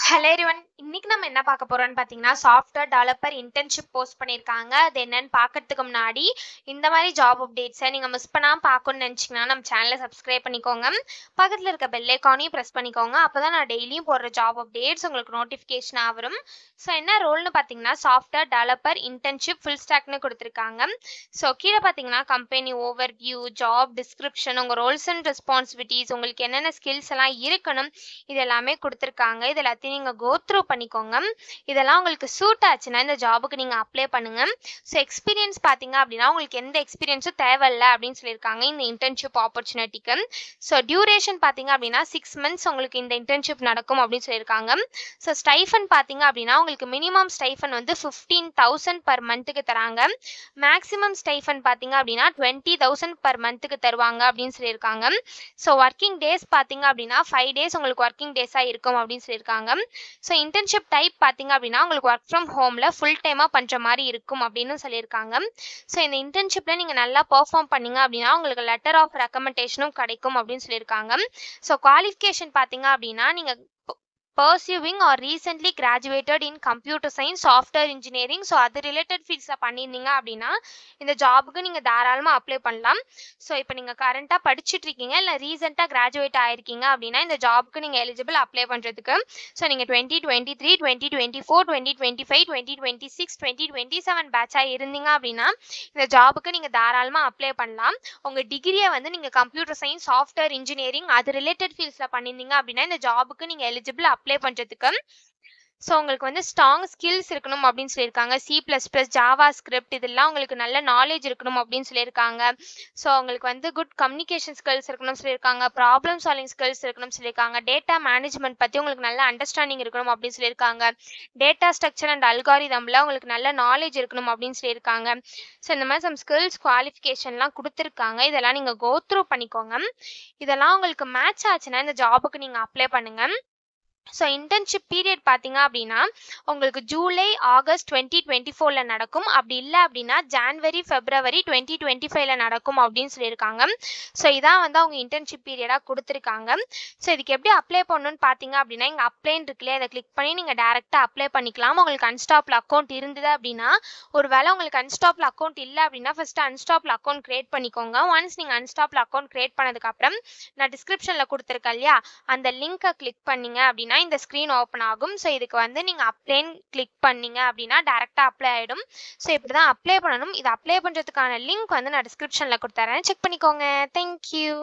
Hello everyone. இன்னைக்கு நம்ம என்ன பார்க்க போறோம்னு பார்த்தீங்கன்னா, சாஃப்ட்வேர் டெவலப்பர் இன்டர்ன்ஷிப் போஸ்ட் பண்ணியிருக்காங்க. அது என்னன்னு பார்க்கறதுக்கு முன்னாடி இந்த மாதிரி ஜாப் அப்டேட்ஸை நீங்கள் மிஸ் பண்ணாமல் பார்க்கணும்னு நினச்சிங்கன்னா நம்ம சேனலை சப்ஸ்கிரைப் பண்ணிக்கோங்க. பக்கத்தில் இருக்க பெல் ஐக்கானையும் ப்ரெஸ் பண்ணிக்கோங்க. அப்போ தான் நான் டெய்லியும் போடுற ஜாப் அப்டேட்ஸ் உங்களுக்கு நோட்டிஃபிகேஷனாக வரும். ஸோ என்ன ரோல்னு பார்த்தீங்கன்னா, சாஃப்ட்வேர் டெவலப்பர் இன்டர்ன்ஷிப் ஃபுல் ஸ்டாக்னு கொடுத்துருக்காங்க. ஸோ கீழே பார்த்தீங்கன்னா company over view, job description, உங்கள் ரோல்ஸ் அண்ட் ரெஸ்பான்சிபிலிட்டிஸ், உங்களுக்கு என்னென்ன ஸ்கில்ஸ் எல்லாம் இருக்கணும், இது எல்லாமே கொடுத்துருக்காங்க. இது எல்லாத்தையும் நீங்கள் கோ த்ரூ பண்ணிக்கோங்க. இதெல்லாம் உங்களுக்கு சூட் ஆச்சுன்னா இந்த ஜாபுக்கு நீங்கள் அப்ளை பண்ணுங்க. ஸோ எக்ஸ்பீரியன்ஸ் பார்த்தீங்க அப்படின்னா உங்களுக்கு எந்த எக்ஸ்பீரியன்ஸும் தேவையில்லை அப்படின்னு சொல்லியிருக்காங்க இந்த இன்டர்ன்ஷிப் ஆப்பர்ச்சுனிட்டிக்கு. ஸோ டியூரேஷன் பார்த்தீங்க அப்படின்னா 6 months உங்களுக்கு இந்த இன்டர்ன்ஷிப் நடக்கும் அப்படின்னு சொல்லியிருக்காங்க. ஸோ ஸ்டைஃபன் பார்த்தீங்க அப்படின்னா உங்களுக்கு மினிமம் ஸ்டைஃபன் வந்து 15,000 per monthக்கு தராங்க. மேக்ஸிமம் ஸ்டைஃபன் பார்த்தீங்க அப்படின்னா 20,000 per monthக்கு தருவாங்க அப்படின்னு சொல்லியிருக்காங்க. ஸோ ஒர்க்கிங் டேஸ் பார்த்தீங்க அப்படின்னா 5 days உங்களுக்கு ஒர்க்கிங் டேஸாக இருக்கும் அப்படின்னு சொல்லியிருக்காங்க. ஸோ இன்டர்ன்ஷிப் டைப் பார்த்தீங்க அப்படின்னா உங்களுக்கு ஒர்க் ஃப்ரம் ஹோமில் ஃபுல் டைமாக பண்ணுற மாதிரி இருக்கும் அப்படின்னு சொல்லியிருக்காங்க. ஸோ இந்த இன்டர்ன்ஷிப்பில் நீங்கள் நல்லா பெர்ஃபார்ம் பண்ணீங்க அப்படின்னா உங்களுக்கு லெட்டர் ஆஃப் ரெக்கமெண்டேஷனும் கிடைக்கும் அப்படின்னு சொல்லியிருக்காங்க. ஸோ குவாலிஃபிகேஷன் பார்த்தீங்க அப்படின்னா நீங்கள் pursuing or recently graduated in computer science, software engineering, so அது ரிலேட்டட் ஃபீல்ட்ஸில் பண்ணியிருந்தீங்க அப்படின்னா இந்த ஜாபுக்கு நீங்கள் தாராளமாக அப்ளை பண்ணலாம். ஸோ இப்போ நீங்கள் கரண்ட்டாக படிச்சுட்டு இருக்கீங்க இல்லை ரீசெண்டாக கிராஜுவேட் ஆகிருக்கீங்க அப்படின்னா இந்த ஜாபுக்கு நீங்கள் எலிஜிபிள் அப்ளை பண்ணுறதுக்கு. ஸோ நீங்கள் 2023, 2024, 2025, 2026, 2027 பேட்சாக இருந்தீங்க அப்படின்னா இந்த ஜாபுக்கு நீங்கள் தாராளமாக அப்ளை பண்ணலாம். உங்கள் டிகிரியை வந்து நீங்கள் கம்ப்யூட்டர் சயின்ஸ், சாஃப்ட்வேர் இன்ஜினியரிங் அது ரிலேட்டட் ஃபீல்ட்ஸில் பண்ணியிருந்தீங்க அப்படின்னா இந்த ஜாபுக்கு நீங்கள் எலிஜிபிள் அப்ளை பண்ணுறதுக்கு. ஸோ உங்களுக்கு வந்து ஸ்ட்ராங் ஸ்கில்ஸ் இருக்கணும் அப்படின்னு சொல்லியிருக்காங்க. C++, ஜாவா ஸ்கிரிப்ட் இதெல்லாம் உங்களுக்கு நல்ல நாலேஜ் இருக்கணும் அப்படின்னு சொல்லியிருக்காங்க. ஸோ உங்களுக்கு வந்து குட் கம்யூனிகேஷன் ஸ்கில்ஸ் இருக்கணும்னு சொல்லியிருக்காங்க. ப்ராப்ளம் சால்விங் ஸ்கில்ஸ் இருக்கணும்னு சொல்லியிருக்காங்க. டேட்டா மேனேஜ்மெண்ட் பற்றி உங்களுக்கு நல்ல அண்டர்ஸ்டாண்டிங் இருக்கணும் அப்படின்னு சொல்லியிருக்காங்க. டேட்டா ஸ்ட்ரக்சர் அண்ட் அல்காரிதமில் உங்களுக்கு நல்ல நாலேஜ் இருக்கணும் அப்படின்னு சொல்லியிருக்காங்க. ஸோ இந்த மாதிரி சம் ஸ்கில்ஸ் குவாலிஃபிகேஷன்லாம் கொடுத்துருக்காங்க. இதெல்லாம் நீங்கள் கோ த்ரூ பண்ணிக்கோங்க. இதெல்லாம் உங்களுக்கு மேட்ச் ஆச்சுன்னா இந்த ஜாபுக்கு நீங்கள் அப்ளை பண்ணுங்கள். ஸோ இன்டர்ன்ஷிப் பீரியட் பார்த்தீங்க அப்படின்னா உங்களுக்கு ஜூலை, ஆகஸ்ட் 2024 நடக்கும். அப்படி இல்லை அப்படின்னா ஜான்வரி, ஃபெப்ரவரி 2025 நடக்கும் அப்படின்னு சொல்லியிருக்காங்க. ஸோ இதான் வந்து அவங்க இன்டர்ன்ஷிப் பீரியடாக கொடுத்துருக்காங்க. ஸோ இதுக்கு எப்படி அப்ளை பண்ணணும்னு பார்த்தீங்க அப்படின்னா இங்கே அப்ளைன்னு இருக்குல்லையே அதை கிளிக் பண்ணி நீங்கள் டேரெக்டாக அப்ளை பண்ணிக்கலாம். உங்களுக்கு அன்ஸ்டாப்பில் அக்கௌண்ட் இருந்தது அப்படின்னா, ஒரு வேளை உங்களுக்கு அன்ஸ்டாப்பில் அக்கௌண்ட் இல்லை அப்படின்னா ஃபஸ்ட்டு அன்ஸ்டாப்பில் அக்கௌண்ட் க்ரியேட் பண்ணிக்கோங்க. ஒன்ஸ் நீங்கள் அன்ஸ்டாப்பில் அக்கௌண்ட் க்ரியேட் பண்ணதுக்கப்புறம் நான் டிஸ்கிரிப்ஷனில் கொடுத்துருக்கேன் இல்லையா அந்த லிங்க்கை கிளிக் பண்ணிங்க அப்படின்னா இந்த ஸ்க்ரீன் ஓப்பன் ஆகும். ஸோ இதுக்கு வந்து நீங்கள் அப்ளைன்னு கிளிக் பண்ணீங்க அப்படின்னா டேரெக்டாக அப்ளை ஆகிடும். ஸோ இப்படி தான் அப்ளை பண்ணணும். இது அப்ளை பண்ணுறதுக்கான லிங்க் வந்து நான் டிஸ்கிரிப்ஷனில் கொடுத்துறேன், செக் பண்ணிக்கோங்க. தேங்க்யூ.